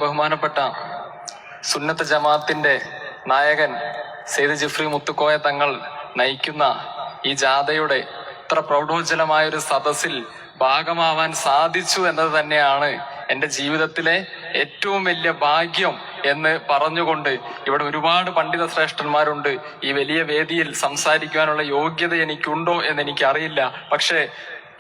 ബഹുമാനപ്പെട്ട സുന്നത്ത് ജമാഅത്തിന്റെ നായകൻ സെയ്ദ് ജിഫ്രി മുത്തുക്കോയ തങ്ങൾ നയിക്കുന്ന ഈ ജാഥയുടെ ഇത്ര പ്രൗഢോജ്വലമായ ഒരു സദസ്സിൽ ഭാഗമാവാൻ സാധിച്ചു എന്നത് തന്നെയാണ് എന്റെ ജീവിതത്തിലെ ഏറ്റവും വലിയ ഭാഗ്യം എന്ന് പറഞ്ഞുകൊണ്ട്, ഇവിടെ ഒരുപാട് പണ്ഡിത ശ്രേഷ്ഠന്മാരുണ്ട്. ഈ വലിയ വേദിയിൽ സംസാരിക്കുവാനുള്ള യോഗ്യത എനിക്കുണ്ടോ എന്ന് എനിക്കറിയില്ല. പക്ഷേ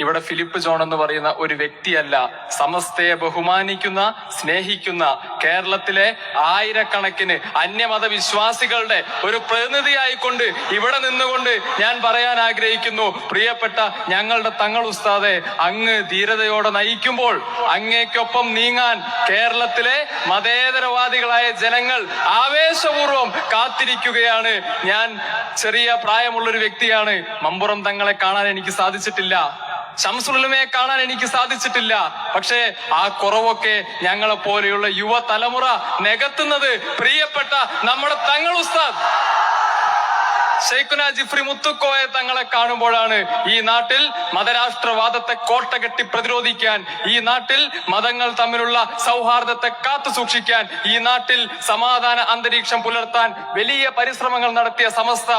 ഇവിടെ ഫിലിപ്പ് ജോൺ എന്ന് പറയുന്ന ഒരു വ്യക്തിയല്ല, സമസ്തയെ ബഹുമാനിക്കുന്ന, സ്നേഹിക്കുന്ന, കേരളത്തിലെ ആയിരക്കണക്കിന് അന്യമത വിശ്വാസികളുടെ ഒരു പ്രതിനിധിയായിക്കൊണ്ട് ഇവിടെ നിന്നുകൊണ്ട് ഞാൻ പറയാൻ ആഗ്രഹിക്കുന്നു, പ്രിയപ്പെട്ട ഞങ്ങളുടെ തങ്ങൾ ഉസ്താദെ, അങ്ങ് ധീരതയോടെ നയിക്കുമ്പോൾ അങ്ങേക്കൊപ്പം നീങ്ങാൻ കേരളത്തിലെ മതേതരവാദികളായ ജനങ്ങൾ ആവേശപൂർവ്വം കാത്തിരിക്കുകയാണ്. ഞാൻ ചെറിയ പ്രായമുള്ളൊരു വ്യക്തിയാണ്. മമ്പുറം തങ്ങളെ കാണാൻ എനിക്ക് സാധിച്ചിട്ടില്ല, ശംസുലുലമയെ കാണാൻ എനിക്ക് സാധിച്ചിട്ടില്ല. പക്ഷേ ആ കുറവൊക്കെ ഞങ്ങളെ പോലെയുള്ള യുവതലമുറ നികത്തുന്നത് പ്രിയപ്പെട്ട നമ്മുടെ തങ്ങൾ ഉസ്താദ് ശൈഖുന ജിഫ്രി മുത്തുക്കോയ തങ്ങളെ കാണുമ്പോഴാണ്. ഈ നാട്ടിൽ മതരാഷ്ട്രവാദത്തെ കോട്ടകെട്ടി പ്രതിരോധിക്കാൻ, ഈ നാട്ടിൽ മതങ്ങൾ തമ്മിലുള്ള സൗഹാർദ്ദത്തെ കാത്തു സൂക്ഷിക്കാൻ, ഈ നാട്ടിൽ സമാധാന അന്തരീക്ഷം പുലർത്താൻ വലിയ പരിശ്രമങ്ങൾ നടത്തിയ സമസ്ത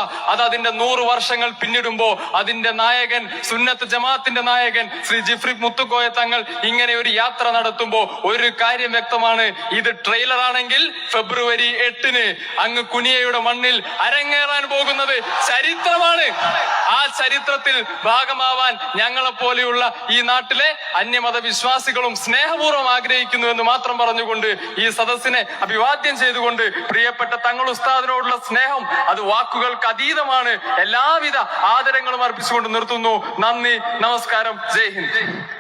അതിന്റെ 100 വർഷങ്ങൾ പിന്നിടുമ്പോ അതിന്റെ നായകൻ, സുന്നത്ത് ജമാഅത്തിന്റെ നായകൻ ശ്രീ ജിഫ്രി മുത്തുക്കോയ തങ്ങൾ ഇങ്ങനെ ഒരു യാത്ര നടത്തുമ്പോ ഒരു കാര്യം വ്യക്തമാണ്, ഇത് ട്രെയിലർ ആണെങ്കിൽ ഫെബ്രുവരി 8 അങ്ങ് കുനിയയുടെ മണ്ണിൽ അരങ്ങേറാൻ പോകുന്നത് ചരിത്രമാണ്. ആ ചരിത്രത്തിൽ ഭാഗമാവാൻ ഞങ്ങളെ പോലെയുള്ള ഈ നാട്ടിലെ അന്യമത വിശ്വാസികളും സ്നേഹപൂർവ്വം ആഗ്രഹിക്കുന്നു എന്ന് മാത്രം പറഞ്ഞുകൊണ്ട് ഈ സദസ്സിനെ അഭിവാദ്യം ചെയ്തുകൊണ്ട്, പ്രിയപ്പെട്ട തങ്ങൾ ഉസ്താദിനോടുള്ള സ്നേഹം അത് വാക്കുകൾക്ക് അതീതമാണ്. എല്ലാവിധ ആദരങ്ങളും അർപ്പിച്ചുകൊണ്ട് നിർത്തുന്നു. നന്ദി, നമസ്കാരം, ജയ് ഹിന്ദ്.